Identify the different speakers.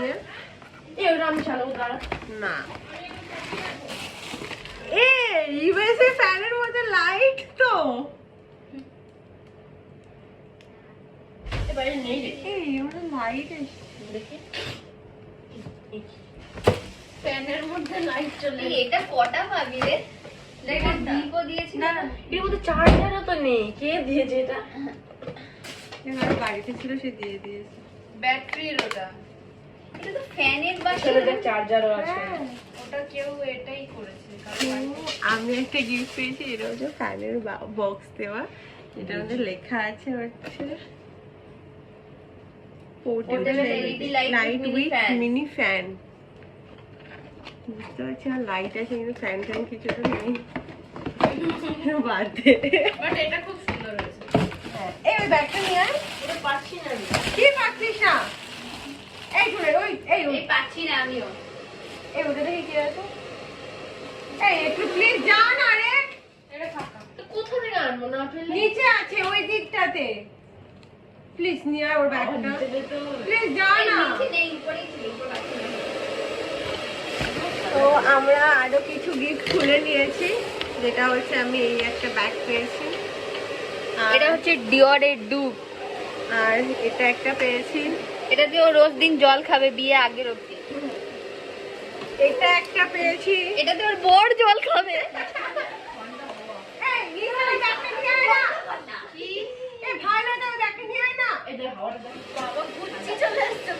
Speaker 1: ফ্যানের?
Speaker 2: আমি চালাবো দাঁড়া।
Speaker 1: না, এ ইউএসএ ফ্যানের মধ্যে লাইট তো।
Speaker 2: এবারে নেই
Speaker 1: এই ওটা লাইট এসছে।
Speaker 2: দেখি ফ্যানের মধ্যে লাইট চলে।
Speaker 3: এটা কটা পাবি রে? দেখো দীপও দিয়েছি
Speaker 2: না না, এর মধ্যে চার্জারও তো নেই। কে দিয়েছে এটা?
Speaker 1: আমার বাড়িতে ছিল, সে দিয়ে দিয়েছে।
Speaker 3: ব্যাটারির ওটা। এটা তো ফ্যানের বাসা।
Speaker 2: ছেলেদের চার্জারও আছে।
Speaker 1: হ্যাঁ।
Speaker 3: ওটা কেউ এটাই করেছে।
Speaker 1: আমি একটা গিফট পেয়েছি, এটা হচ্ছে ফ্যানের বক্স দেওয়া। এটার মধ্যে লেখা আছে হচ্ছে portable
Speaker 3: LED light
Speaker 1: light
Speaker 3: with
Speaker 1: with
Speaker 3: mini fan।
Speaker 1: Mini fan. বুঝতে পারছি আর লাইট আছে কিন্তু ফ্যান ট্যান কিছু তো নেই। বাদ দে।
Speaker 3: বাট এটা খুব সুন্দর হয়েছে।
Speaker 1: এই ওই ব্যাগটা নিয়ে আয়।
Speaker 2: এটা পাচ্ছি না আমি।
Speaker 1: কি পাচ্ছিস না? এই শুনে ওই এই
Speaker 3: এই পাচ্ছি না আমিও।
Speaker 1: এই ওটা দেখে কি আছে? এই একটু প্লিজ যা না রে।
Speaker 3: এটা ফাঁকা।
Speaker 2: তো কোথা থেকে আনবো না ফেলে?
Speaker 1: নিচে আছে ওই দিকটাতে। প্লিজ নিয়ে আয় ওর ব্যাগটা। প্লিজ যা
Speaker 3: এই
Speaker 1: না।
Speaker 3: নিচে নেই, উপরেই ছিল, উপর পাচ্ছি না।
Speaker 1: তো আমরা আরো কিছু গিফট খুলে নিয়েছি, যেটা হচ্ছে আমি এই একটা ব্যাগ পেয়েছি,
Speaker 3: এটা হচ্ছে ডিওরের ডুব।
Speaker 1: আর এটা একটা পেয়েছি,
Speaker 3: এটা দিয়ে ও রোজ দিন জল খাবে বিয়ে আগের অবধি।
Speaker 1: এটা একটা পেয়েছি।
Speaker 3: এটা দিয়ে ওর বর জল খাবে।
Speaker 1: এই নিয়ে আয় ব্যাগটা নিয়ে আয় না। এই ভালো না ব্যাগটা নিয়ে আয় না।
Speaker 2: এই যে হাওয়াটা দেখ।
Speaker 3: বাবা গুচ্ছি চলে আসছে।